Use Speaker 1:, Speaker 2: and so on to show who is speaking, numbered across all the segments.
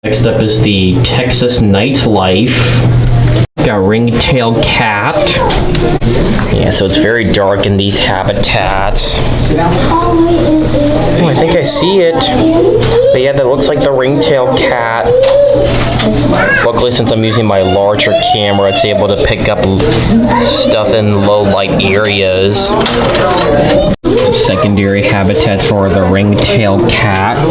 Speaker 1: Next up is the Texas nightlife. Got ring-tailed cat. Yeah, so it's very dark in these habitats. Oh, I think I see it. But yeah, that looks like the ring-tailed cat. Luckily, since I'm using my larger camera, it's able to pick up stuff in low-light areas. Secondary habitat for the ring-tailed cat.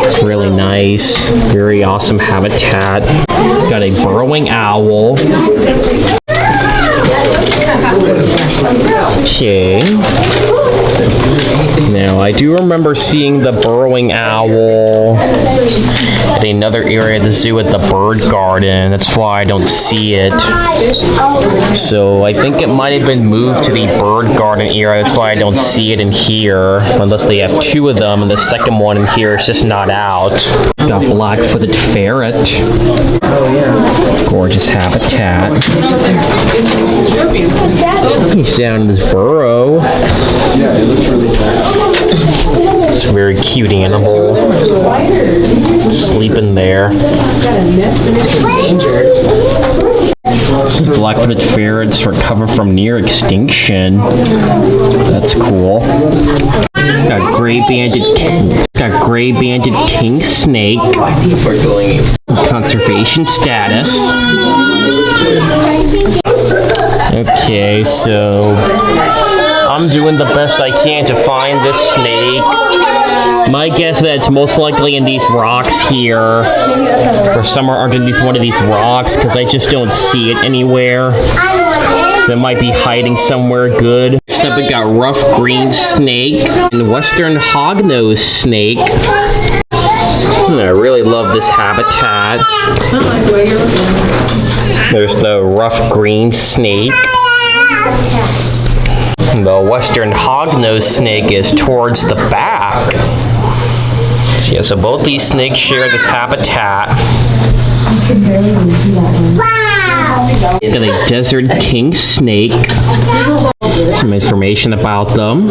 Speaker 1: It's really nice. Very awesome habitat. Got a burrowing owl. Okay. Now, I do remember seeing the burrowing owl at another area of the zoo at the bird garden. That's why I don't see it. So, I think it might have been moved to the bird garden area. That's why I don't see it in here. Unless they have two of them, and the second one in here is just not out. Got black-footed ferret. Oh, yeah. Gorgeous habitat. He's down in this burrow.
Speaker 2: Yeah, it looks really bad.
Speaker 1: It's a very cute animal. Sleeping there. Black-footed ferrets recover from near extinction. That's cool. Got gray-banded king snake. Conservation status. Okay, so I'm doing the best I can to find this snake. My guess is that it's most likely in these rocks here, or somewhere underneath one of these rocks, because I just don't see it anywhere. So it might be hiding somewhere good. Next up, we got rough green snake and western hognose snake. I really love this habitat. There's the rough green snake. The western hognose snake is towards the back. So yeah, so both these snakes share this habitat. Got a desert king snake. Some information about them.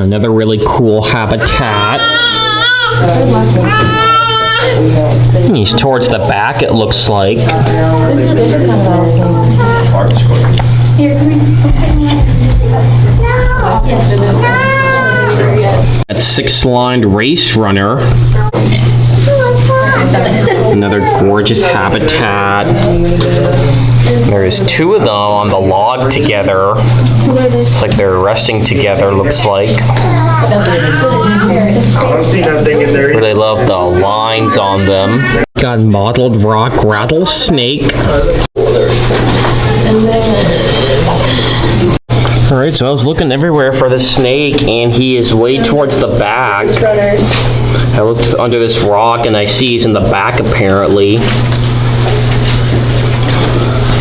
Speaker 1: Another really cool habitat. He's towards the back, it looks like. That six-lined race runner. Another gorgeous habitat. There's two of them on the log together. It's like they're resting together, looks like. Really love the lines on them. Got mottled rock rattlesnake. Alright, so I was looking everywhere for the snake, and he is way towards the back. I looked under this rock, and I see he's in the back, apparently.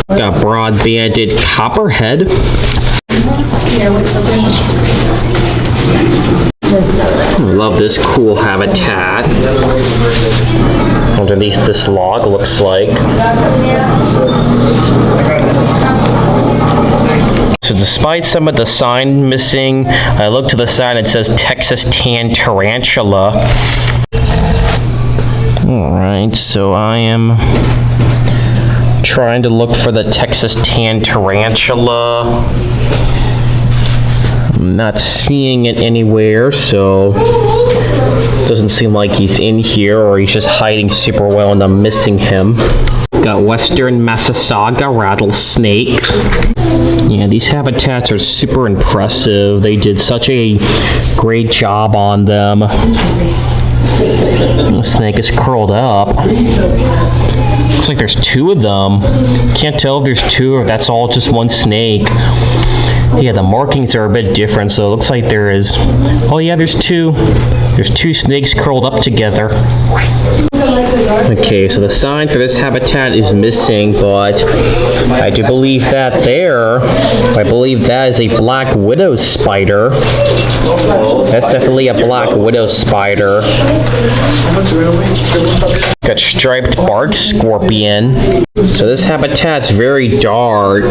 Speaker 1: Got broad-banded copperhead. I love this cool habitat. Underneath this log, looks like. So despite some of the sign missing, I look to the side and it says Texas tan tarantula. Alright, so I am trying to look for the Texas tan tarantula. I'm not seeing it anywhere, so doesn't seem like he's in here, or he's just hiding super well and I'm missing him. Got western Massasauga rattlesnake. Yeah, these habitats are super impressive. They did such a great job on them. The snake is curled up. Looks like there's two of them. Can't tell if there's two or if that's all just one snake. Yeah, the markings are a bit different, so it looks like there is... Oh yeah, there's two. There's two snakes curled up together. Okay, so the sign for this habitat is missing, but I do believe that there, I believe that is a black widow spider. That's definitely a black widow spider. Got striped bark scorpion. So this habitat's very dark.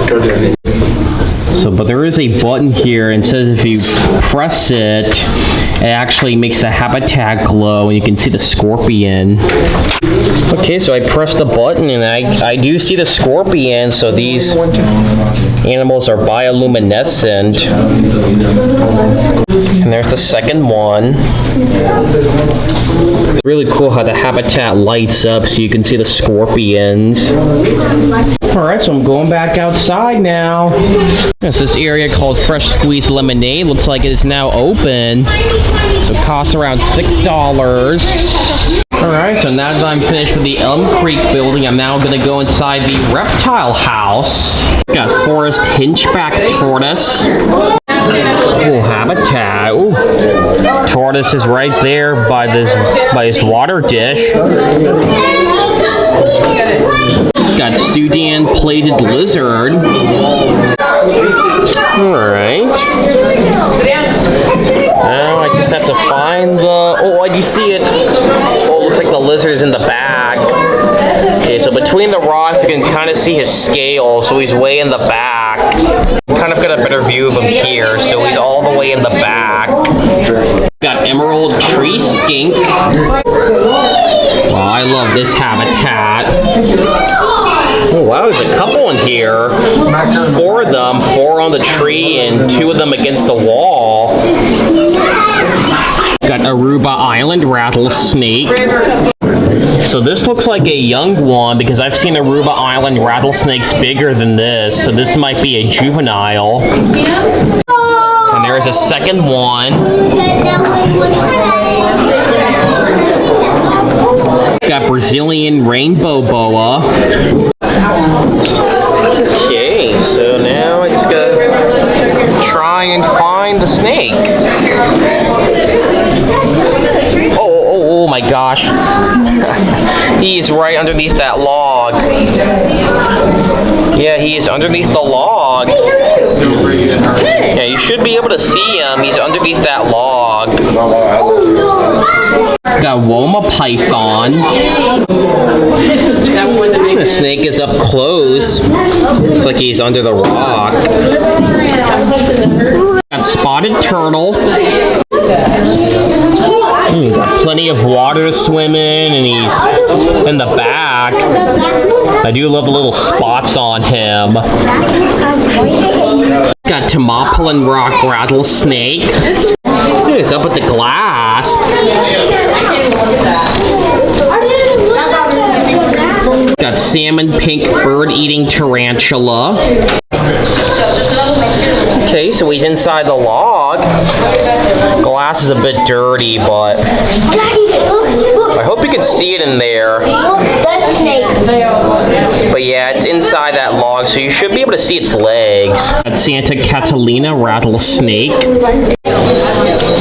Speaker 1: So, but there is a button here, and it says if you press it, it actually makes the habitat glow, and you can see the scorpion. Okay, so I press the button, and I do see the scorpion, so these animals are bioluminescent. And there's the second one. Really cool how the habitat lights up so you can see the scorpions. Alright, so I'm going back outside now. There's this area called Fresh Squeezed Lemonade. Looks like it is now open. So it costs around $6. Alright, so now that I'm finished with the Elm Creek building, I'm now going to go inside the Reptile house. Got forest hinchback tortoise. Cool habitat. Ooh. Tortoise is right there by this water dish. Got Sudan plated lizard. Alright. Now I just have to find the... Oh, I do see it. Oh, it looks like the lizard is in the bag. Okay, so between the rocks you can kind of see his scale, so he's way in the back. Kind of got a better view of him here, so he's all the way in the back. Got emerald tree skink. Wow, I love this habitat. Oh wow, there's a couple in here. There's 4 of them, 4 on the tree and 2 of them against the wall. Got Aruba Island rattlesnake. So this looks like a young one because I've seen Aruba Island rattlesnakes bigger than this. So this might be a juvenile. And there's a second one. Got Brazilian rainbow boa. Okay, so now I just gotta try and find the snake. Oh my gosh. He is right underneath that log. Yeah, he is underneath the log. Yeah, you should be able to see him. He's underneath that log. Got Woma python. The snake is up close. Looks like he's under the rock. Got spotted turtle. Got plenty of water to swim in, and he's in the back. I do love the little spots on him. Got Thermopylan rock rattlesnake. He's up at the glass. Got salmon pink bird-eating tarantula. Okay, so he's inside the log. Glass is a bit dirty, but I hope you can see it in there. But yeah, it's inside that log, so you should be able to see its legs. That's Santa Catalina rattlesnake.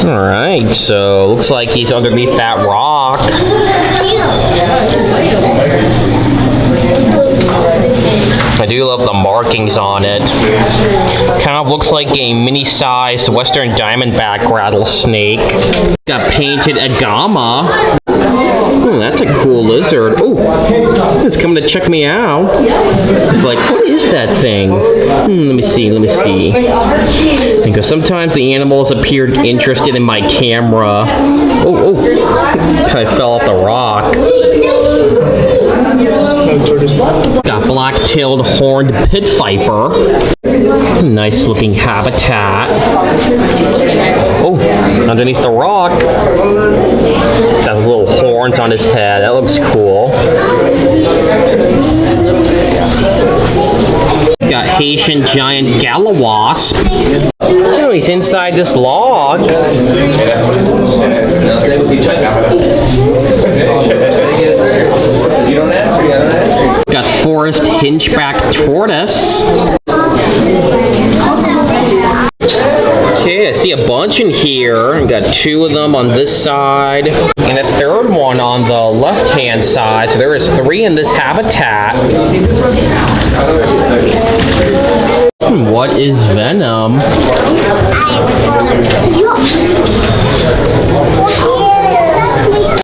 Speaker 1: Alright, so looks like he's underneath that rock. I do love the markings on it. Kind of looks like a mini-sized western diamondback rattlesnake. Got painted agama. Oh, that's a cool lizard. Oh, it's coming to check me out. It's like, what is that thing? Let me see. Because sometimes the animals appear interested in my camera. Oh, I fell off the rock. Got black-tailed horned pit viper. Nice looking habitat. Oh, underneath the rock. He's got little horns on his head. That looks cool. Got Haitian giant gallowasp. Oh, he's inside this log. Got forest hinchback tortoise. Okay, I see a bunch in here. I've got 2 of them on this side and a 3rd one on the left-hand side. So there is 3 in this habitat. What is venom?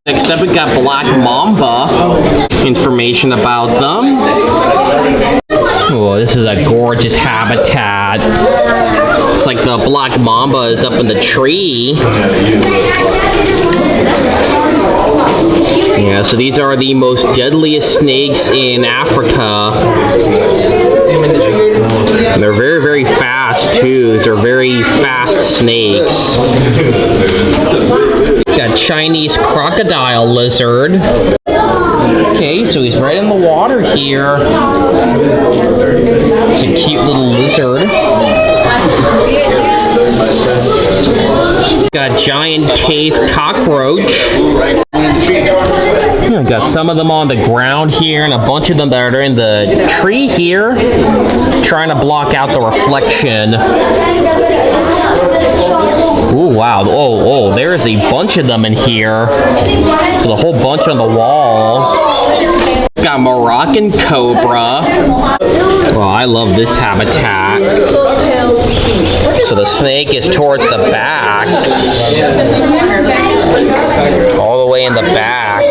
Speaker 1: Next up, we got black mamba. Information about them. Whoa, Oh, this is a gorgeous habitat. It's like the black mamba is up in the tree. Yeah, so these are the most deadliest snakes in Africa. And they're very, very fast too. These are very fast snakes. Got Chinese crocodile lizard. Okay, so he's right in the water here. It's a cute little lizard. Got giant cave cockroach. Got some of them on the ground here and a bunch of them that are in the tree here, trying to block out the reflection. Ooh, wow. Oh, there's a bunch of them in here. With a whole bunch on the walls. Got Moroccan cobra. Oh, I love this habitat. So the snake is towards the back. All the way in the back.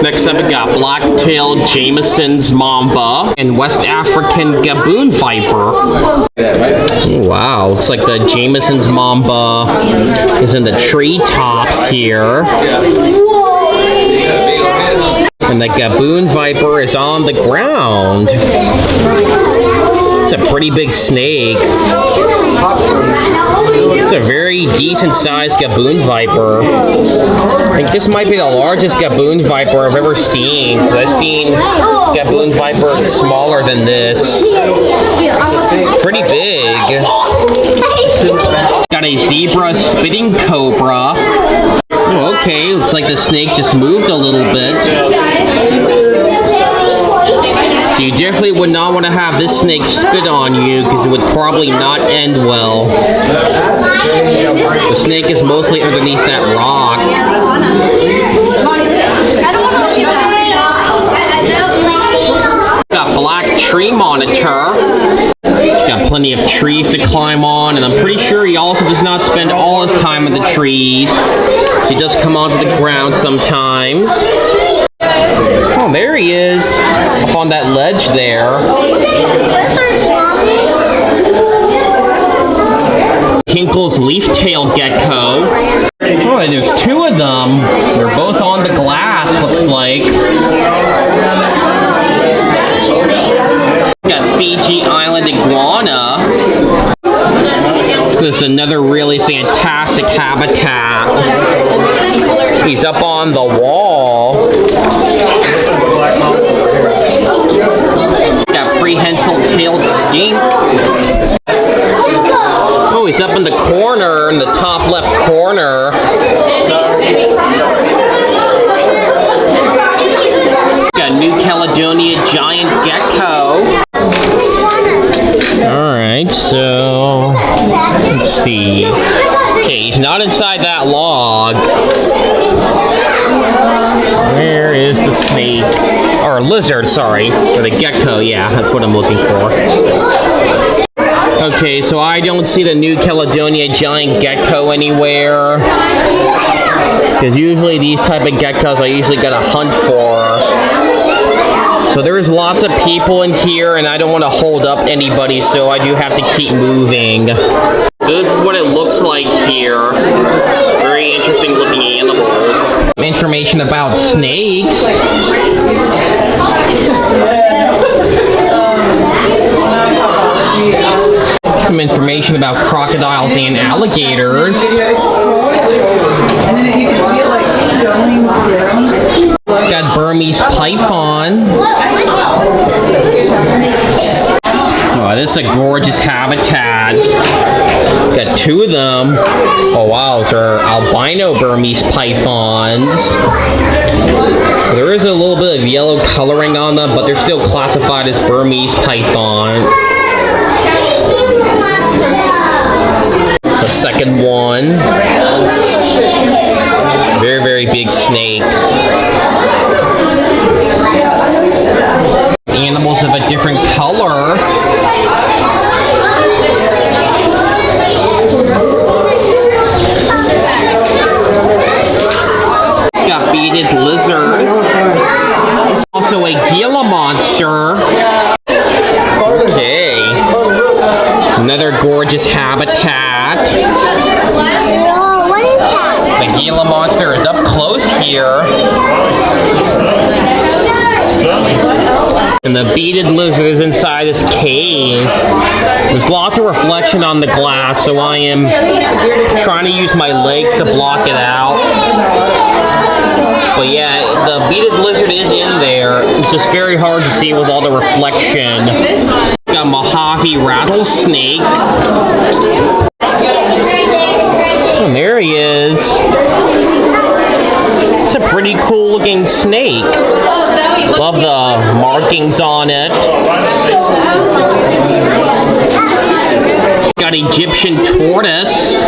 Speaker 1: Next up, we got black-tailed Jameson's mamba and West African gaboon viper. Wow, it's like the Jameson's mamba is in the treetops here. And the gaboon viper is on the ground. It's a pretty big snake. It's a very decent sized gaboon viper. I think this might be the largest gaboon viper I've ever seen. I've seen gaboon vipers smaller than this. It's pretty big. Got a zebra spitting cobra. Oh, okay, looks like the snake just moved a little bit. So you definitely would not want to have this snake spit on you because it would probably not end well. The snake is mostly underneath that rock. Got black tree monitor. Got plenty of trees to climb on, and I'm pretty sure he also does not spend all his time in the trees. So he does come onto the ground sometimes. Oh, there he is, up on that ledge there. Hinkle's leaf-tailed gecko. Oh, there's two of them. They're both on the glass, looks like. Got Fiji Island iguana. This is another really fantastic habitat. He's up on the wall. Got prehensile-tailed skink. Oh, he's up in the corner, in the top left corner. Got New Caledonia giant gecko. Alright, so let's see. Okay, he's not inside that log. Where is the snake? Or lizard, sorry. Or the gecko, yeah, that's what I'm looking for. Okay, so I don't see the New Caledonia giant gecko anywhere. Because usually these type of geckos I usually gotta hunt for. So there's lots of people in here and I don't want to hold up anybody, so I do have to keep moving. This is what it looks like here. Very interesting looking animals. Information about snakes. Some information about crocodiles and alligators. Got Burmese python. Oh, this is a gorgeous habitat. Got two of them. Oh wow, these are albino Burmese pythons. There is a little bit of yellow coloring on them, but they're still classified as Burmese python. The second one. Very, very big snakes. Animals of a different color. Got beaded lizard. Also a Gila monster. Okay. Another gorgeous habitat.
Speaker 3: Whoa, what is that?
Speaker 1: The Gila monster is up close here. And the beaded lizard is inside this cave. There's lots of reflection on the glass, so I am trying to use my legs to block it out. But yeah, the beaded lizard is in there. It's just very hard to see with all the reflection. Got Mojave rattlesnake. And there he is. It's a pretty cool looking snake. Love the markings on it. Got Egyptian tortoise.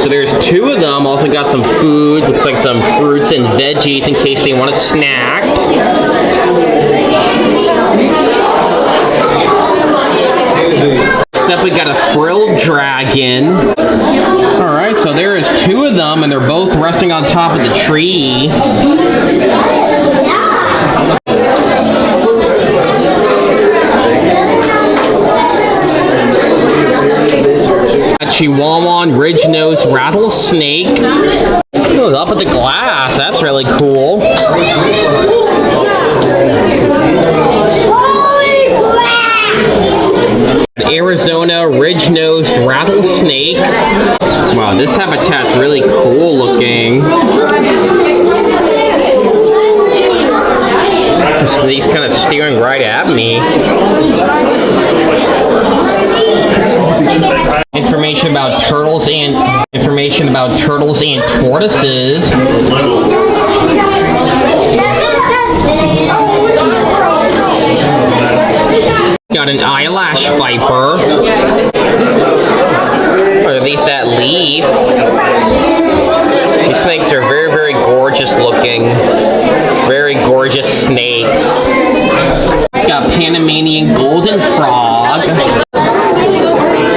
Speaker 1: So there's two of them. Also got some food. Looks like some fruits and veggies in case they want a snack. Next up we got a frilled dragon. Alright, so there is two of them and they're both resting on top of the tree. Chihuahuan ridge-nosed rattlesnake. Oh, up at the glass. That's really cool. Arizona ridge-nosed rattlesnake. Wow, this habitat's really cool looking. The snake's kind of staring right at me. Information about turtles and tortoises. Got an eyelash viper. Underneath that leaf. These snakes are very, very gorgeous looking. Very gorgeous snakes. Got Panamanian golden frog.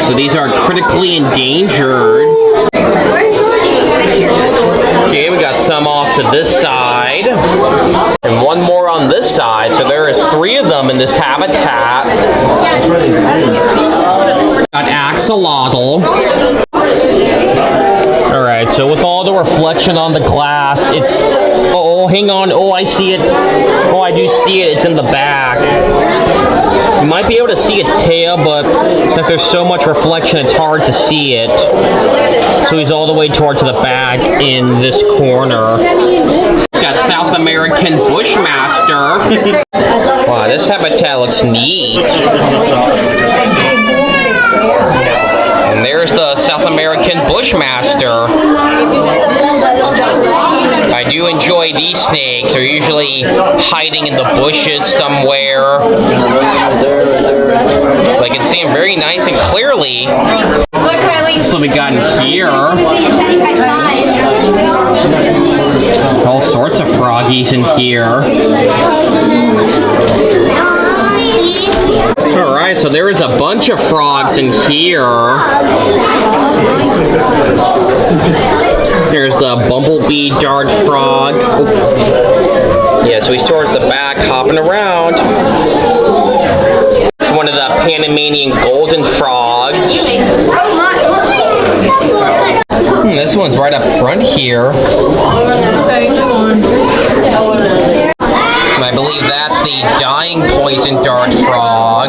Speaker 1: So these are critically endangered. Okay, we got some off to this side. And one more on this side. So there is three of them in this habitat. Got axolotl. Alright, so with all the reflection on the glass, it's... Oh, hang on. Oh, I see it. Oh, I do see it. It's in the back. You might be able to see its tail, but since there's so much reflection, it's hard to see it. So he's all the way towards the back in this corner. Got South American Bushmaster. Wow, this habitat looks neat. And there's the South American Bushmaster. I do enjoy these snakes. They're usually hiding in the bushes somewhere. I can see them very nice and clearly. So we got in here. All sorts of froggies in here. Alright, so there is a bunch of frogs in here. There's the bumblebee dart frog. Oh. Yeah, so he's towards the back, hopping around. It's one of the Panamanian golden frogs. This one's right up front here. And I believe that's the dying poison dart frog.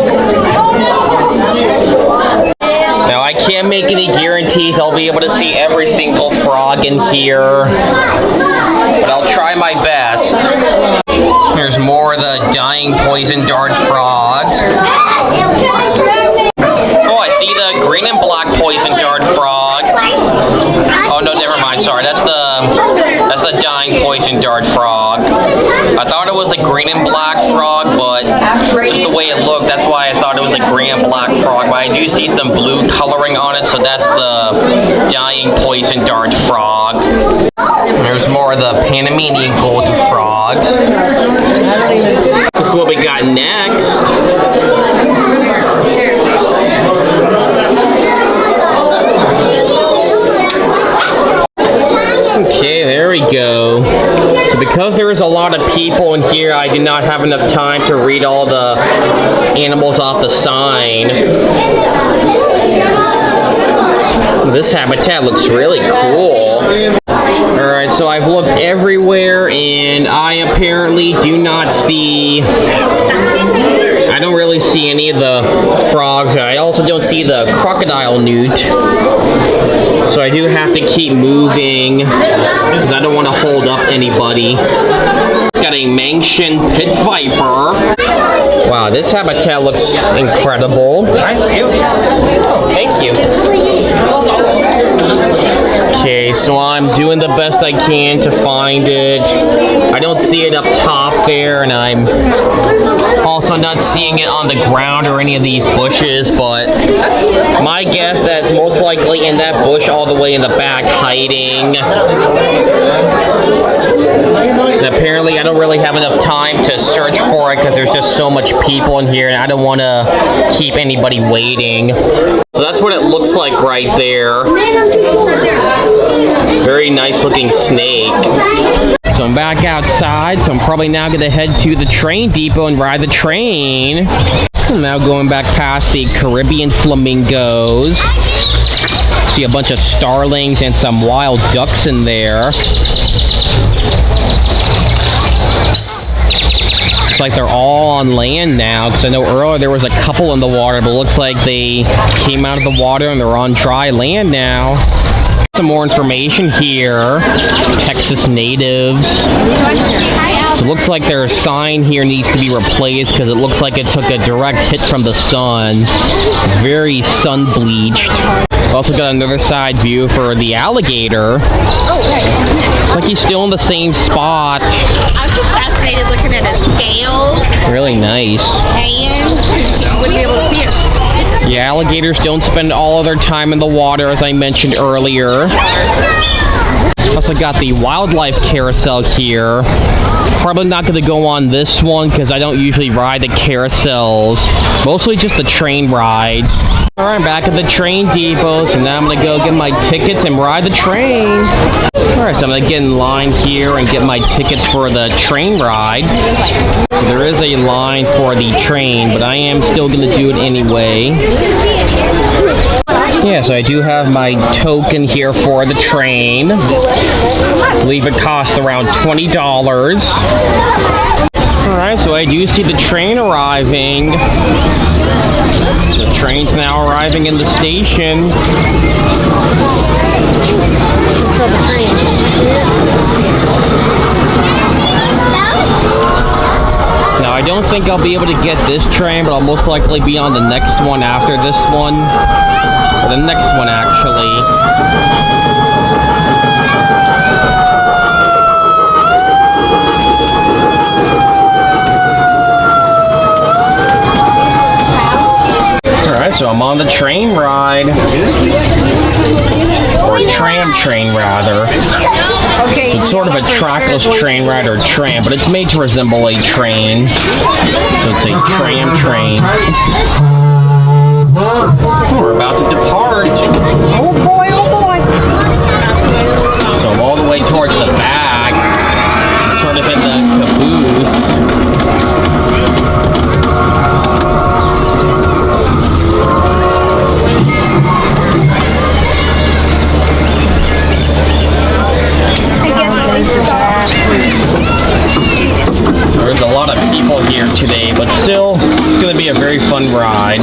Speaker 1: Now, I can't make any guarantees I'll be able to see every single frog in here, but I'll try my best. There's more of the dying poison dart frogs. Oh, I see the green and black poison dart frog. Oh, no, never mind. Sorry, that's the dying poison dart frog. I thought it was the green and black frog, but just the way it looked, that's why I thought it was the green and black frog. But I do see some blue coloring on it, so that's the dying poison dart frog. There's more of the Panamanian golden frogs. This is what we got next. Okay, there we go. because there is a lot of people in here, I did not have enough time to read all the animals off the sign. This habitat looks really cool. Alright, so I've looked everywhere and I apparently do not see... I don't really see any of the frogs. I also don't see the crocodile newt. So I do have to keep moving because I don't want to hold up anybody. Got a Manxian pit viper. Wow, this habitat looks incredible. Nice view. Thank you. Okay, so I'm doing the best I can to find it. I don't see it up top there, and I'm also not seeing it on the ground or any of these bushes, but my guess that it's most likely in that bush all the way in the back hiding. And apparently I don't really have enough time to search for it because there's just so much people in here and I don't want to keep anybody waiting. So that's what it looks like right there. Very nice looking snake. So I'm back outside, so I'm probably now going to head to the train depot and ride the train. I'm now going back past the Caribbean flamingos. See a bunch of starlings and some wild ducks in there. Looks like they're all on land now, because I know earlier there was a couple in the water, but it looks like they came out of the water and they're on dry land now. Some more information here. Texas natives. So it looks like their sign here needs to be replaced because it looks like it took a direct hit from the sun. It's very sun bleached. Also got another side view for the alligator. Looks like he's still in the same spot.
Speaker 3: I was just fascinated looking at his scales.
Speaker 1: Really nice.
Speaker 3: Hands. You wouldn't be able to see it.
Speaker 1: Yeah, alligators don't spend all of their time in the water, as I mentioned earlier. Also got the wildlife carousel here. Probably not going to go on this one because I don't usually ride the carousels. Mostly just the train rides. Alright, I'm back at the train depot, so now I'm going to go get my tickets and ride the train. Alright, so I'm going to get in line here and get my tickets for the train ride. So there is a line for the train, but I am still going to do it anyway. Yeah, so I do have my token here for the train. I believe it costs around $20. Alright, so I do see the train arriving. The train's now arriving in the station.
Speaker 3: So the train.
Speaker 1: Now, I don't think I'll be able to get this train, but I'll most likely be on the next one after this one. Or the next one, actually. Alright, so I'm on the train ride. Or a tram train, rather.
Speaker 3: Okay.
Speaker 1: So it's sort of a trackless train ride or tram, but it's made to resemble a train. So it's a tram train. We're about to depart.
Speaker 3: Oh boy, oh boy.
Speaker 1: So I'm all the way towards the back. Sort of in the caboose. There's a lot of people here today, but still, it's going to be a very fun ride.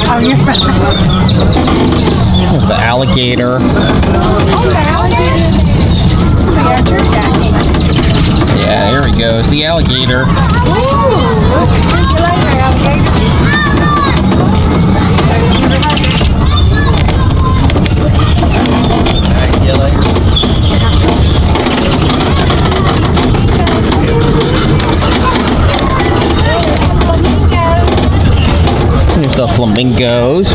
Speaker 3: Oh, you're
Speaker 1: There's the alligator. Yeah, here we go. It's the alligator. Here's the flamingos.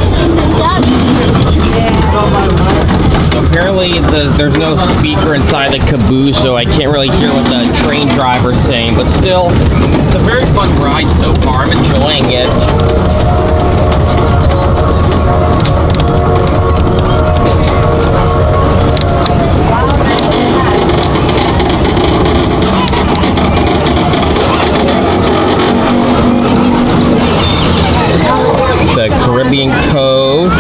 Speaker 1: So apparently there's no speaker inside the caboose, so I can't really hear what the train driver's saying, but still, it's a very fun ride so far. I'm enjoying it. The Caribbean Cove.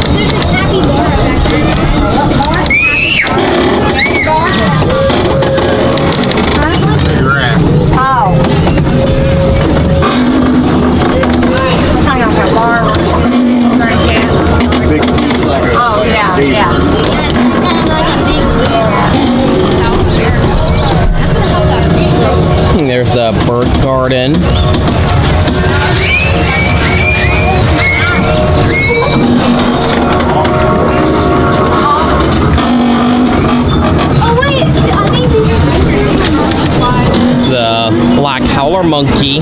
Speaker 4: There's a happy bar back there.
Speaker 3: Oh. Hang on, that bar.
Speaker 2: Big teeth like a
Speaker 3: Oh, yeah,
Speaker 2: baby.
Speaker 3: yeah.
Speaker 4: Kind of like a big bear.
Speaker 1: And there's the bird garden.
Speaker 4: Oh wait, I think these
Speaker 1: The black howler monkey.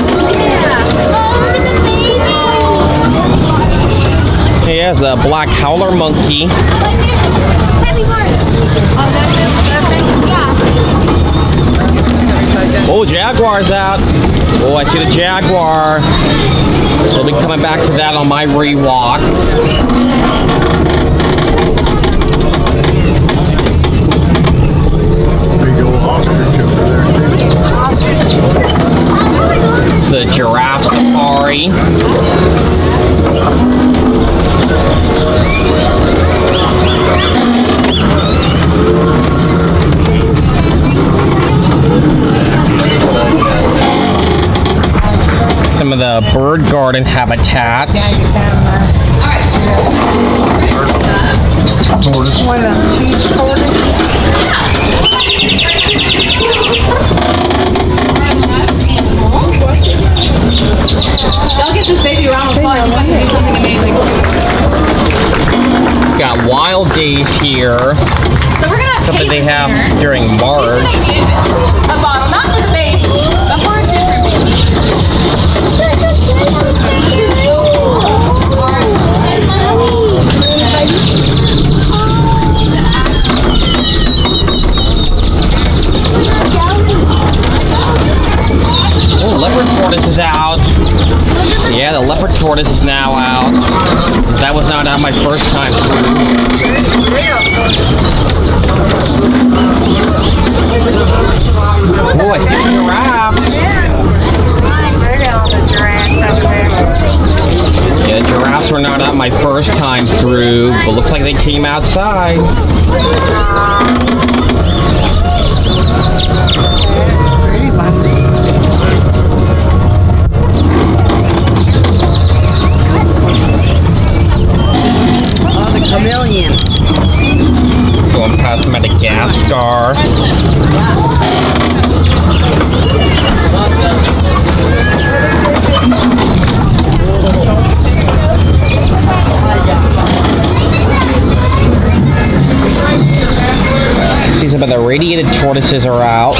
Speaker 4: Oh, look at the baby.
Speaker 1: Here's the black howler monkey.
Speaker 4: Happy bar. Oh, that's yeah.
Speaker 1: Oh, jaguar's out. Oh, I see the jaguar. We'll be coming back to that on my rewalk.
Speaker 2: Big old ostrich over there too.
Speaker 1: It's the giraffe safari. Some of the bird garden habitats.
Speaker 2: Tortoise.
Speaker 3: One of those huge tortoises.
Speaker 5: They'll get this baby around with flies. It's going to be something amazing.
Speaker 1: Got wild days here.
Speaker 5: So we're gonna
Speaker 1: Something they have during
Speaker 5: She's
Speaker 1: March.
Speaker 5: gonna give a bottle, not for the baby, but for a different baby. This is our 10-month-old.
Speaker 1: Oh, leopard tortoise is out. Yeah, the leopard tortoise is now out. That was not out my first time through. Oh, I see the giraffes.
Speaker 3: Look at all the giraffes over there.
Speaker 1: Yeah, the giraffes were not out my first time through, but looks like they came outside.
Speaker 3: Pretty one. Oh, the chameleon.
Speaker 1: Going past Madagascar. See, some of the radiated tortoises are out.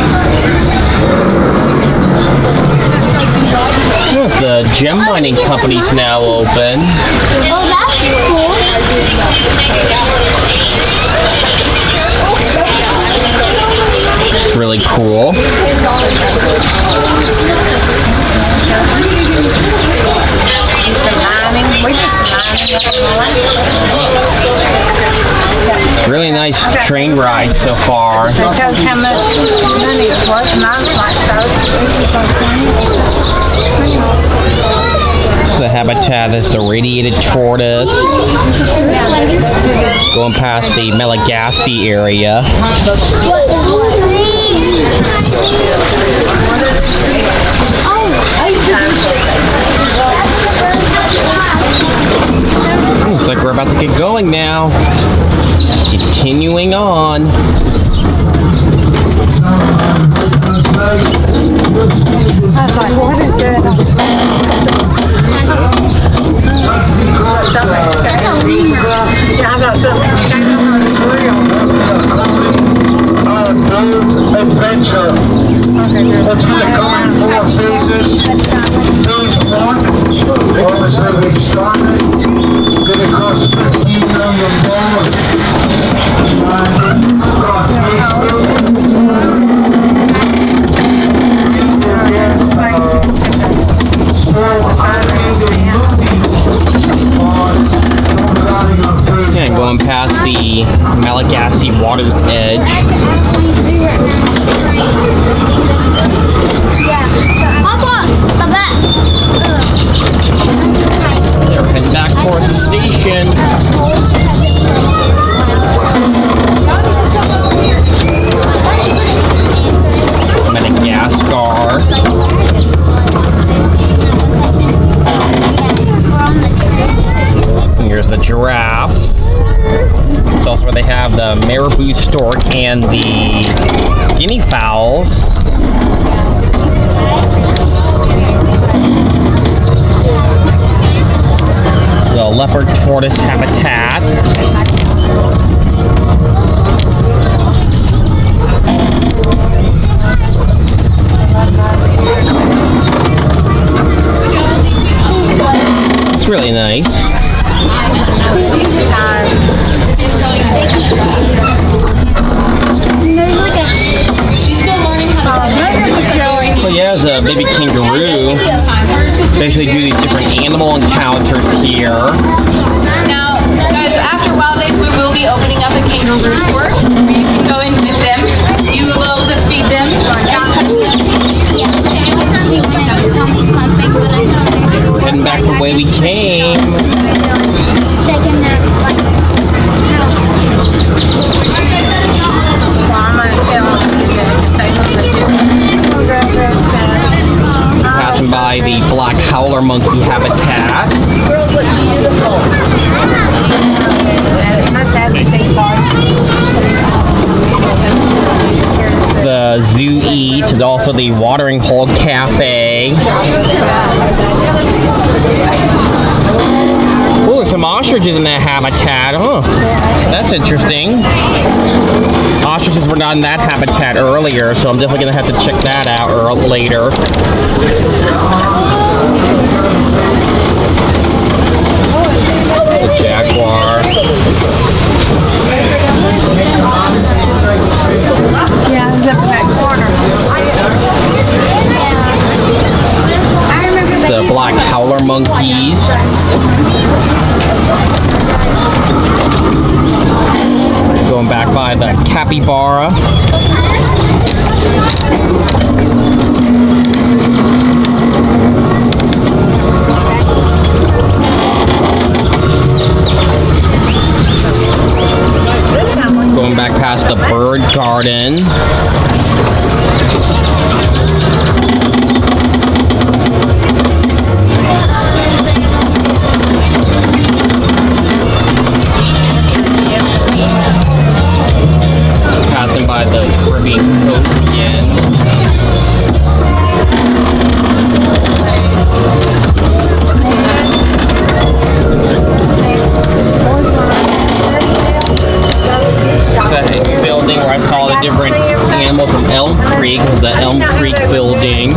Speaker 1: Look, the gem mining company's now open.
Speaker 4: Oh, that's cool.
Speaker 1: It's really cool.
Speaker 3: Some mining. We did some mining.
Speaker 1: Really nice train ride so far.
Speaker 3: It tells how much money it's worth, and I was like,
Speaker 1: The habitat is the radiated tortoise. Going Going past the Malagasy area. Looks like we're about to get going now. Continuing on.
Speaker 3: I was like, what is that?
Speaker 4: That's a lemur.
Speaker 3: Yeah, I thought something was real.
Speaker 2: Adventure. It's going to come in 4 phases. Phase 1, obviously we started. Going to cost $15 million.
Speaker 1: And going past the Malagasy water's edge. They're heading back towards the station. Madagascar. Here's the giraffes. It's also where they have the marabou stork and the guinea fowls. The leopard tortoise habitat. It's really nice.
Speaker 5: She's still learning how to
Speaker 1: Well, yeah, there's a baby kangaroo. They actually do these different animal encounters here.
Speaker 5: Now, guys, after Wild Days, we will be opening up a kangaroo store where you can go in with them. You will be able to feed them and touch them.
Speaker 1: Heading back the way we came. Passing by the black howler monkey habitat.
Speaker 3: Girls look beautiful. My sad to take part.
Speaker 1: The Zoo Eats and also the Watering Hole Cafe. Oh, there's some ostriches in that habitat. Huh. That's interesting. Ostriches were not in that habitat earlier, so I'm definitely going to have to check that out later. The jaguar.
Speaker 3: Yeah, it was up in that corner.
Speaker 1: The black howler monkeys. Going back by the capybara. Going back past the bird garden. Passing by the Caribbean coast again. That building where I saw the different animals from Elm Creek, the Elm Creek building.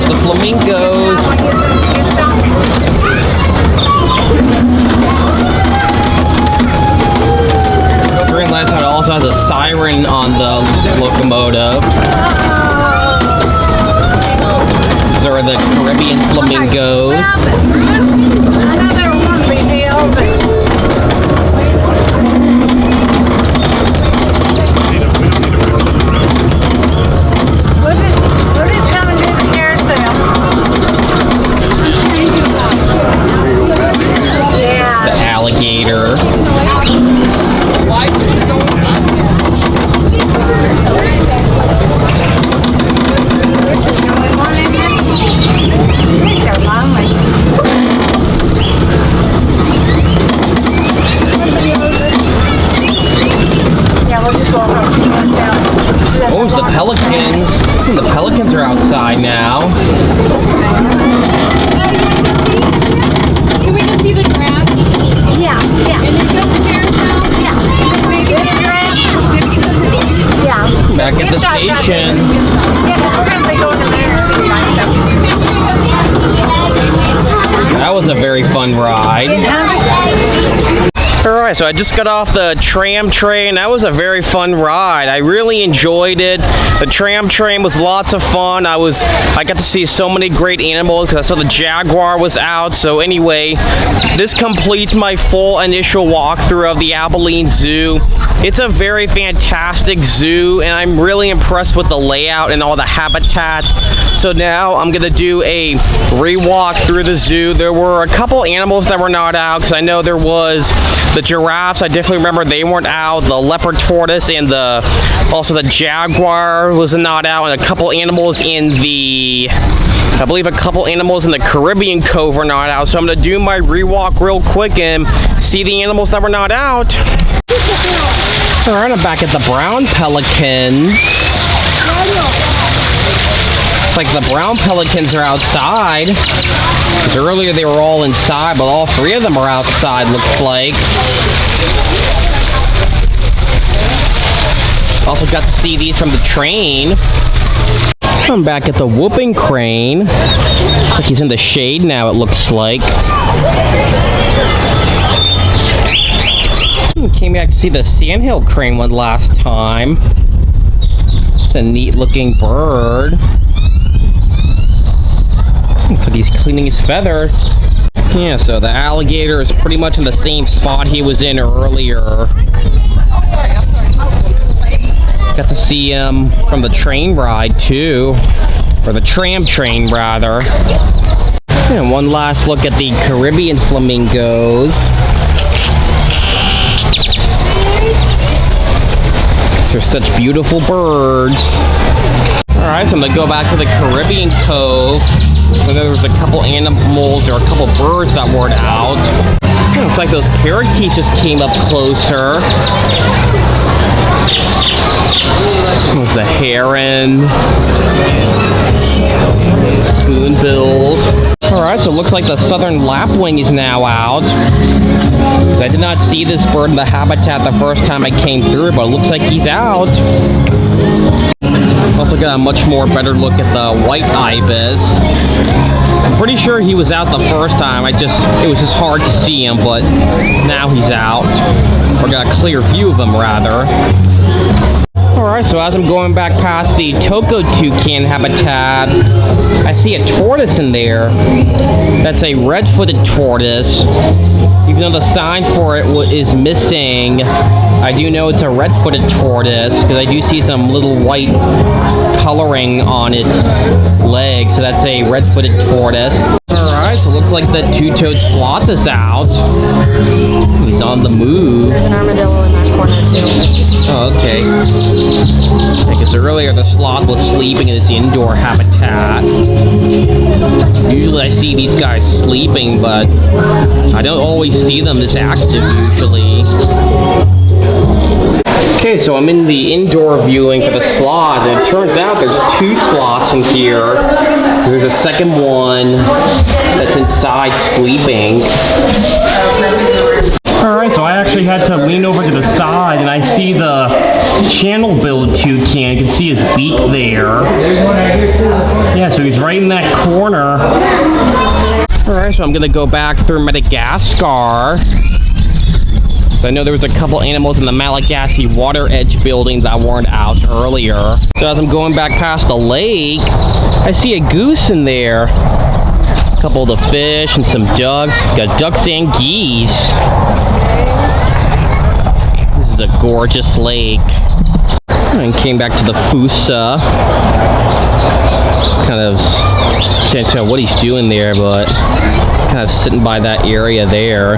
Speaker 1: The flamingos. Green Lights also has a siren on the locomotive. These are the Caribbean flamingos.
Speaker 3: I know they don't want to be held, but we'll just come and do the carousel.
Speaker 1: was a very fun ride. Alright, so I just got off the tram train. That was a very fun ride. I really enjoyed it. The tram train was lots of fun. I got to see so many great animals because I saw the jaguar was out. So anyway, this completes my full initial walkthrough of the Abilene Zoo. It's a very fantastic zoo, and I'm really impressed with the layout and all the habitats. So now I'm gonna do a rewalk through the zoo. There were a couple animals that were not out because I know there was the giraffes. I definitely remember they weren't out. The leopard tortoise and also the jaguar was not out, and a couple animals in the Caribbean Cove were not out. So I'm gonna do my rewalk real quick and see the animals that were not out. Alright, I'm back at the brown pelicans. Looks like the brown pelicans are outside. Because earlier they were all inside, but all three of them are outside, looks like. Also got to see these from the train. I'm back at the whooping crane. Looks like he's in the shade now, it looks like. Came back to see the sandhill crane one last time. It's a neat looking bird. Looks like he's cleaning his feathers. Yeah, so the alligator is pretty much in the same spot he was in earlier. Got to see him from the train ride too. Or the tram train rather. And one last look at the Caribbean flamingos. They're such beautiful birds. Alright, so I'm gonna go back to the Caribbean Cove. So there was a couple animals or a couple birds that weren't out. Looks like those parakeets just came up closer. There's the heron. Spoonbills. Alright, so it looks like the southern lapwing is now out. I did not see this bird in the habitat the first time I came through, but it looks like he's out. Also got a much more better look at the white ibis. I'm pretty sure he was out the first time. It was just hard to see him, but now he's out. Or got a clear view of him rather. Alright, so as I'm going back past the Toko toucan habitat, I see a tortoise in there. That's a red-footed tortoise. Even though the sign for it is missing, I do know it's a red-footed tortoise because I do see some little white coloring on its legs. So that's a red-footed tortoise. Alright, so it looks like the two-toed sloth is out. He's on the move.
Speaker 4: There's an armadillo in that corner too.
Speaker 1: Oh, okay. Because earlier the sloth was sleeping in its indoor habitat. Usually I see these guys sleeping, but I don't always see them this active usually. Okay, so I'm in the indoor viewing for the sloth, and it turns out there's two sloths in here. There's a second one that's inside sleeping. Alright, so I actually had to lean over to the side, and I see the channel-billed toucan. You can see his beak there. Yeah, so he's right in that corner. Alright, so I'm gonna go back through Madagascar. So I know there was a couple animals in the Malagasy water edge building that weren't out earlier. So as I'm going back past the lake, I see a goose in there. A couple of the fish and some ducks. Got ducks and geese. This is a gorgeous lake. And came back to the Fusa. Kind of can't tell what he's doing there, but kind of sitting by that area there.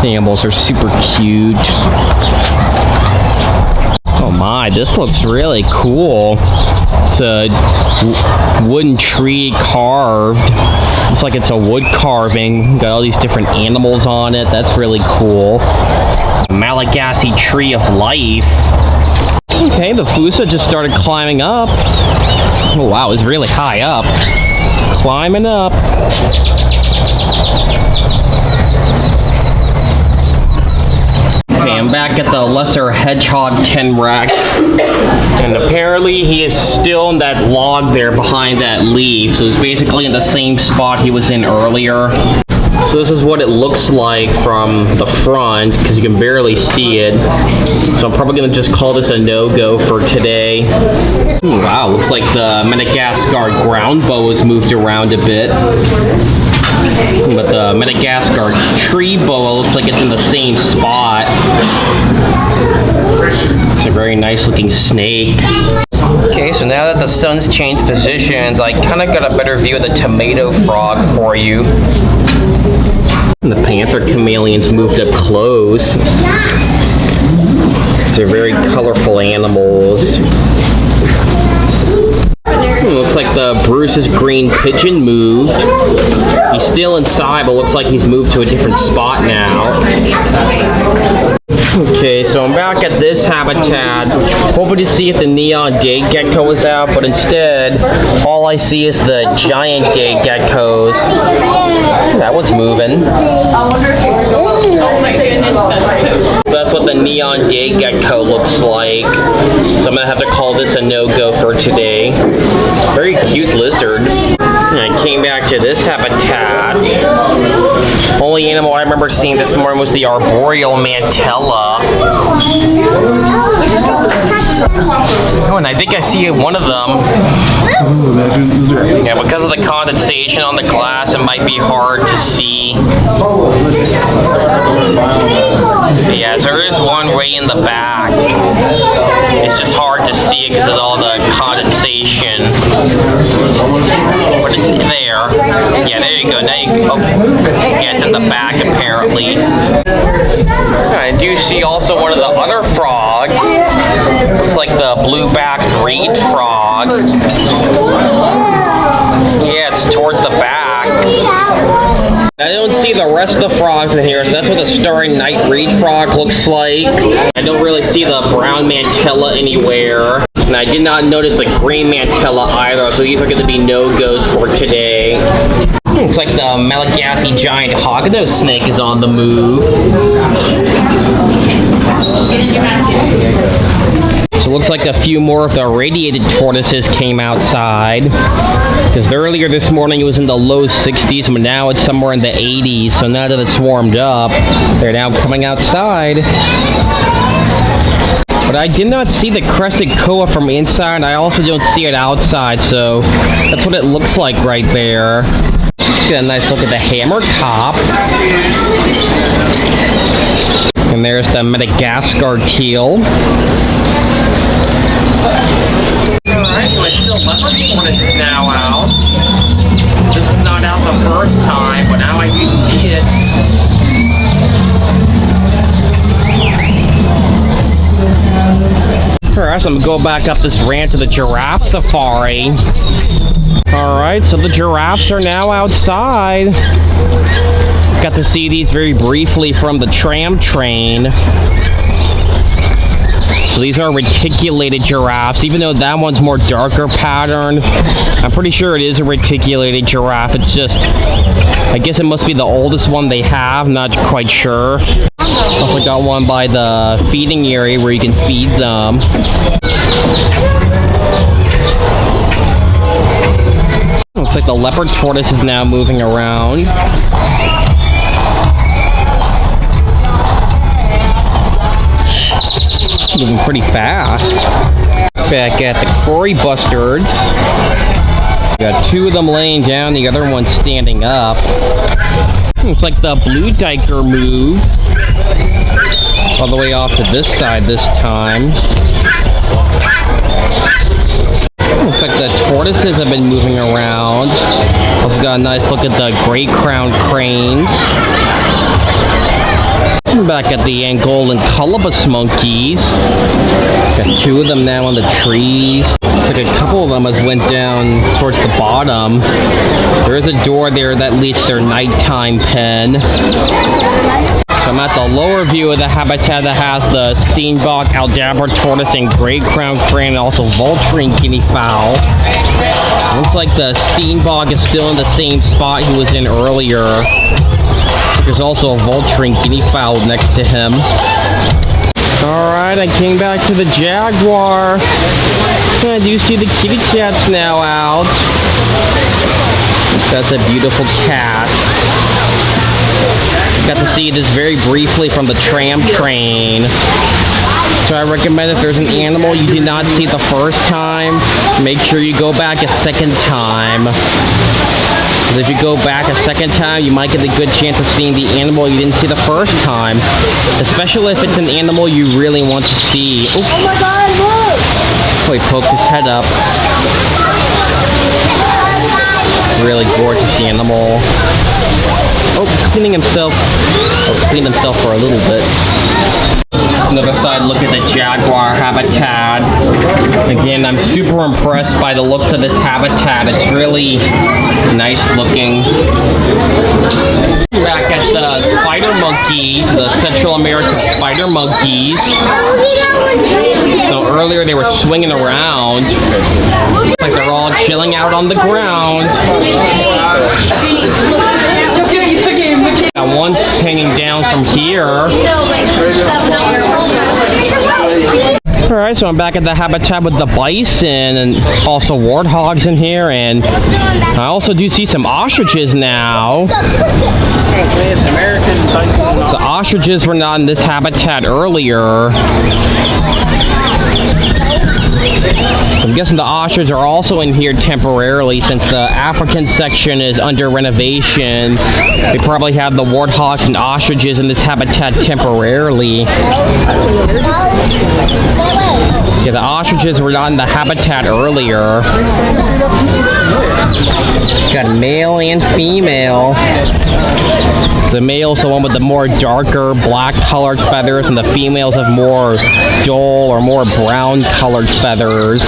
Speaker 1: The animals are super cute. Oh my, this looks really cool. It's a wooden tree carved. Looks like it's a wood carving. Got all these different animals on it. That's really cool. Malagasy tree of life. Okay, the Fusa just started climbing up. Oh wow, it's really high up. Climbing up. Okay, I'm back at the lesser hedgehog 10 rack. And apparently he is still in that log there behind that leaf. So he's basically in the same spot he was in earlier. So this is what it looks like from the front, because you can barely see it. So I'm probably going to just call this a no-go for today. Wow, looks like the Madagascar ground boa has moved around a bit. But the Madagascar tree boa looks like it's in the same spot. It's a very nice looking snake. Okay, so now that the sun's changed positions, I kind of got a better view of the tomato frog for you. And the panther chameleons moved up close. These are very colorful animals. Looks like the Bruce's green pigeon moved. He's still inside, but looks like he's moved to a different spot now. Okay, so I'm back at this habitat, hoping to see if the neon day gecko is out, but instead, all I see is the giant day geckos. That one's moving. That's what the neon day gecko looks like. So I'm gonna have to call this a no-go for today. Very cute lizard. And I came back to this habitat. Only animal I remember seeing this morning was the arboreal mantella. Oh, and I think I see one of them. Yeah, because of the condensation on the glass, it might be hard to see. Yeah, so there is one way in the back. It's just hard to see it because of all the condensation. But it's there. Yeah, there you go. Now you can, okay. Yeah, it's in the back apparently. I do see also one of the other frogs. Looks like the blue-backed reed frog. Yeah, it's towards the back. I don't see the rest of the frogs in here, so that's what the starry night reed frog looks like. I don't really see the brown mantella anywhere. And I did not notice the green mantella either, so these are going to be no-goes for today. Looks like the Malagasy giant hognose snake is on the move. So it looks like a few more of the radiated tortoises came outside. Because earlier this morning it was in the low 60s, but now it's somewhere in the 80s. So now that it's warmed up, they're now coming outside. But I did not see the crested koa from inside. I also don't see it outside, so that's what it looks like right there. Get a nice look at the hammer top. And there's the Madagascar teal. Alright, so it's still leopard tortoise is now out. This was not out the first time, but now I do see it. Alright, so I'm gonna go back up this ramp to the giraffe safari. Alright, so the giraffes are now outside. Got to see these very briefly from the tram train. So these are reticulated giraffes, even though that one's more darker pattern. I'm pretty sure it is a reticulated giraffe. It's just, I guess it must be the oldest one they have, not quite sure. Also got one by the feeding area where you can feed them. Looks like the leopard tortoise is now moving around. Moving pretty fast. Back at the Cory bustards. Got two of them laying down, the other one standing up. Looks like the blue diker moved. All the way off to this side this time. Looks like the tortoises have been moving around. Also got a nice look at the gray crowned cranes. Back at the Angolan colobus monkeys. Got two of them now on the trees. Looks like a couple of them has went down towards the bottom. There is a door there that leads to their nighttime pen. So I'm at the lower view of the habitat that has the Steenbok, Aldabra tortoise, and gray crowned crane, and also vulturine guinea fowl. Looks like the Steenbok is still in the same spot he was in earlier. There's also a vulturine guinea fowl next to him. Alright, I came back to the Jaguar. I do see the kitty cats now out. That's a beautiful cat. Got to see this very briefly from the tram train. So I recommend if there's an animal you did not see the first time, make sure you go back a second time. Because if you go back a second time, you might get a good chance of seeing the animal you didn't see the first time. Especially if it's an animal you really want to see. Oh my god, look! Oh, he poked his head up. Really gorgeous animal. Oh, cleaning himself. Oh, cleaned himself for a little bit. Another side look at the Jaguar habitat. Again, I'm super impressed by the looks of this habitat. It's really nice looking. Back at the spider monkeys, the Central American spider monkeys. So earlier they were swinging around. Like they're all chilling out on the ground. One's hanging down from here. Alright, so I'm back at the habitat with the bison and also warthogs in here, and I also do see some ostriches now. The ostriches were not in this habitat earlier. I'm guessing the ostriches are also in here temporarily since the African section is under renovation. They probably have the warthogs and ostriches in this habitat temporarily. Yeah, the ostriches were not in the habitat earlier. Got male and female. The male's the one with the more darker black colored feathers, and the females have more dull or more brown colored feathers.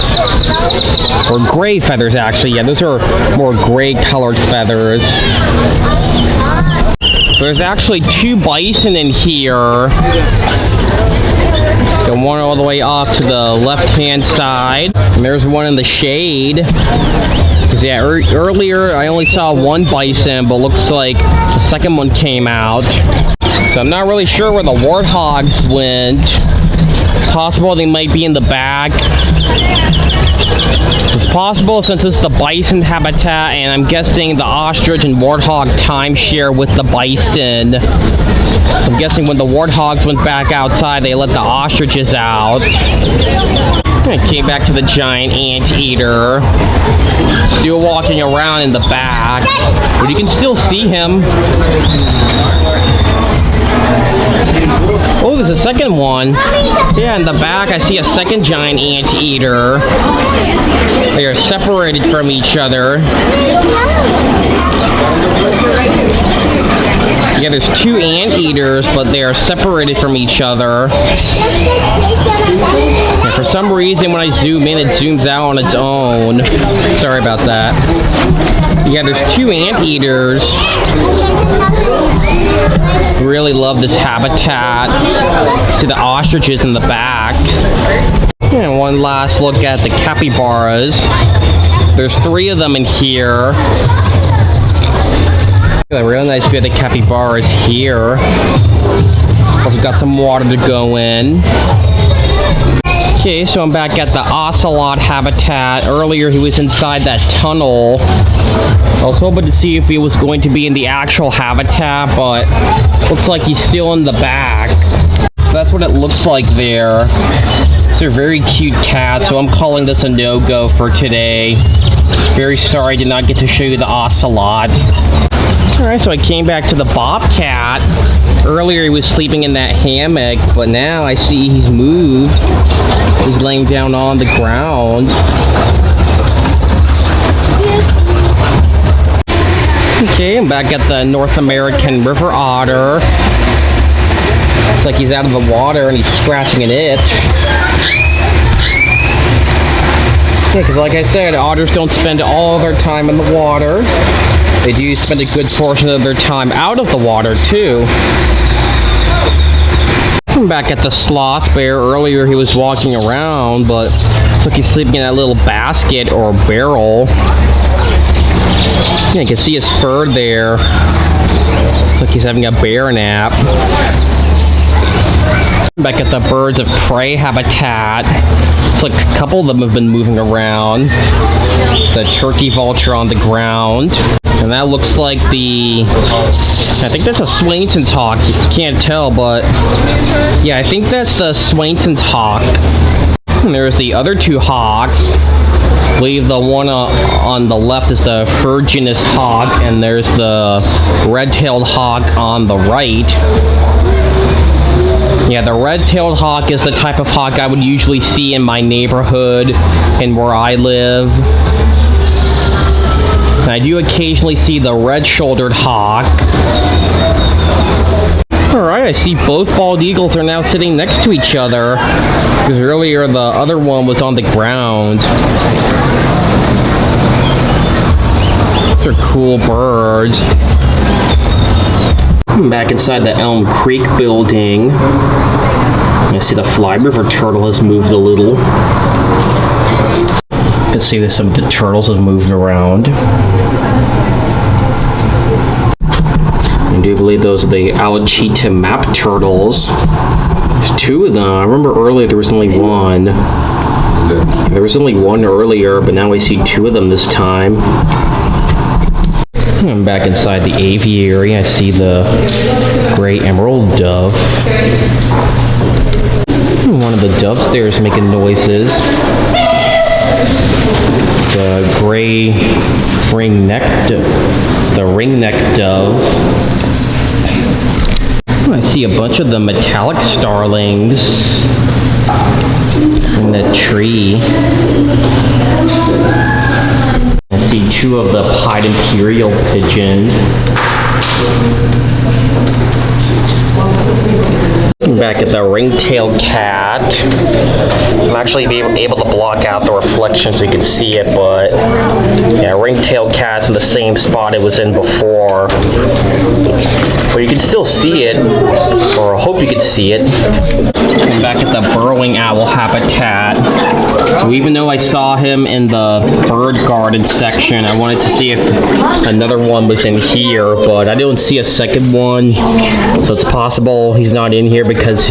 Speaker 1: Or gray feathers, actually. Yeah, those are more gray colored feathers. There's actually two bison in here. Got one all the way off to the left-hand side. And there's one in the shade. Because, yeah, earlier I only saw one bison, but looks like the second one came out. So I'm not really sure where the warthogs went. Possible they might be in the back. It's possible since it's the bison habitat, and I'm guessing the ostrich and warthog timeshare with the bison. So I'm guessing when the warthogs went back outside, they let the ostriches out. I came back to the giant anteater. Still walking around in the back, but you can still see him. Oh, there's a second one. Yeah, in the back I see a second giant anteater. They are separated from each other. Yeah, there's two anteaters, but they are separated from each other. And for some reason, when I zoom in, it zooms out on its own. Sorry about that. Yeah, there's two anteaters. Really love this habitat. See the ostriches in the back. And one last look at the capybaras. There's three of them in here. A real nice view of the capybaras here. Also got some water to go in. Okay, so I'm back at the ocelot habitat. Earlier he was inside that tunnel. I was hoping to see if he was going to be in the actual habitat, but looks like he's still in the back. So that's what it looks like there. These are very cute cats, so I'm calling this a no-go for today. Very sorry I did not get to show you the ocelot. Alright, so I came back to the bobcat. Earlier he was sleeping in that hammock, but now I see he's moved. He's laying down on the ground. Okay, I'm back at the North American river otter. Looks like he's out of the water and he's scratching an itch. Yeah, because like I said, otters don't spend all their time in the water. They do spend a good portion of their time out of the water, too. I'm back at the sloth bear. Earlier he was walking around, but looks like he's sleeping in that little basket or barrel. Yeah, you can see his fur there. Looks like he's having a bear nap. Back at the birds of prey habitat. It's like a couple of them have been moving around. The turkey vulture on the ground. And that looks like I think that's a Swainson's hawk. You can't tell, but yeah, I think that's the Swainson's hawk. And there's the other two hawks. I believe the one on the left is the Virginus hawk, and there's the red-tailed hawk on the right. Yeah, the red-tailed hawk is the type of hawk I would usually see in my neighborhood and where I live. And I do occasionally see the red-shouldered hawk. Alright, I see both bald eagles are now sitting next to each other. Because earlier the other one was on the ground. They're cool birds. Back inside the Elm Creek building. I see the fly river turtle has moved a little. You can see that some of the turtles have moved around. I do believe those are the Alachita map turtles. There's two of them. I remember earlier there was only one. There was only one earlier, but now I see two of them this time. I'm back inside the aviary. I see the gray emerald dove. One of the doves there is making noises. The gray ringneck dove. I see a bunch of the metallic starlings in that tree. I see two of the pied imperial pigeons. Back at the ring-tailed cat. I'm actually able to block out the reflection so you can see it, but yeah, ring-tailed cat's in the same spot it was in before. But you can still see it, or I hope you can see it. I'm back at the burrowing owl habitat. So even though I saw him in the bird garden section, I wanted to see if another one was in here, but I don't see a second one. So it's possible he's not in here because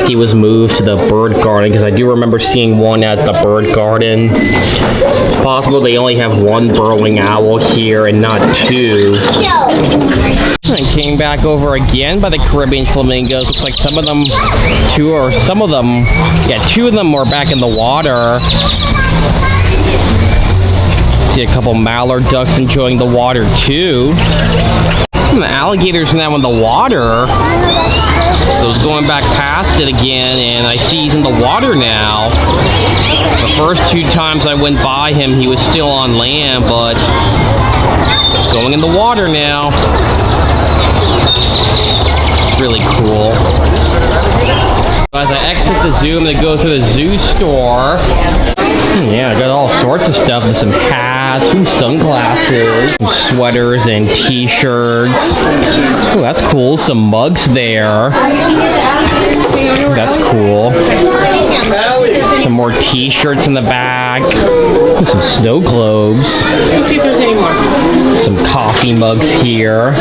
Speaker 1: he was moved to the bird garden, because I do remember seeing one at the bird garden. It's possible they only have one burrowing owl here and not two. I came back over again by the Caribbean flamingos. Looks like two of them were back in the water. See a couple mallard ducks enjoying the water too. And the alligator's now in the water. So I was going back past it again, and I see he's in the water now. The first two times I went by him, he was still on land, but he's going in the water now. It's really cool. As I exit the zoo, I'm going to go to the zoo store. Yeah, I got all sorts of stuff, and some hats, some sunglasses, some sweaters and t-shirts. Oh, that's cool. Some mugs there. That's cool. Some more t-shirts in the back. Some snow globes. Let's see if there's any more. Some coffee mugs here.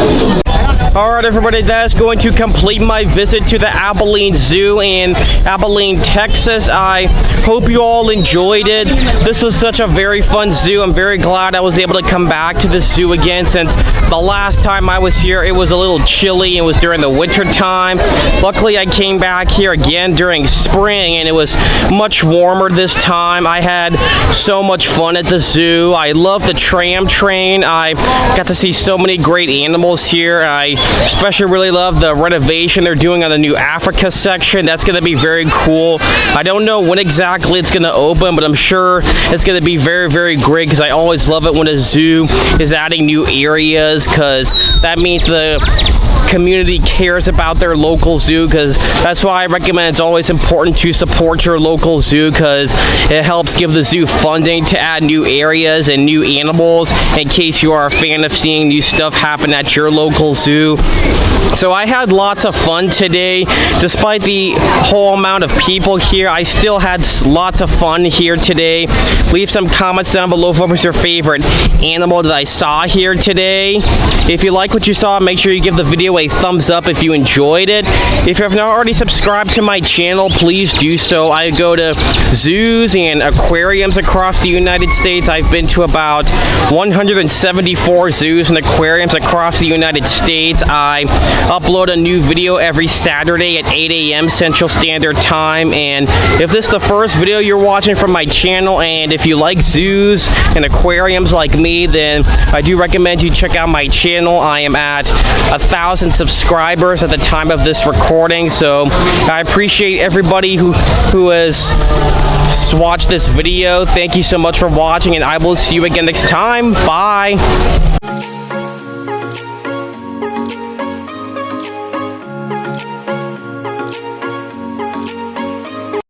Speaker 1: Alright everybody, that's going to complete my visit to the Abilene Zoo in Abilene, Texas. I hope you all enjoyed it. This was such a very fun zoo. I'm very glad I was able to come back to the zoo again, since the last time I was here it was a little chilly. It was during the winter time. Luckily I came back here again during spring and it was much warmer this time. I had so much fun at the zoo. I love the tram train. I got to see so many great animals here. I especially really love the renovation they're doing on the new Africa section. That's going to be very cool. I don't know when exactly it's going to open, but I'm sure it's going to be very, very great, because I always love it when a zoo is adding new areas, because that means the community cares about their local zoo, because that's why I recommend it's always important to support your local zoo, because it helps give the zoo funding to add new areas and new animals in case you are a fan of seeing new stuff happen at your local zoo. So I had lots of fun today. Despite the whole amount of people here, I still had lots of fun here today. Leave some comments down below. What was your favorite animal that I saw here today? If you like what you saw, make sure you give the video a thumbs up if you enjoyed it. If you have not already subscribed to my channel, please do so. I go to zoos and aquariums across the United States. I've been to about 174 zoos and aquariums across the United States. I upload a new video every Saturday at 8 a.m. Central Standard Time. And if this is the first video you're watching from my channel, and if you like zoos and aquariums like me, then I do recommend you check out my channel. I am at 1,000 subscribers at the time of this recording, so I appreciate everybody who has watched this video. Thank you so much for watching, and I will see you again next time. Bye.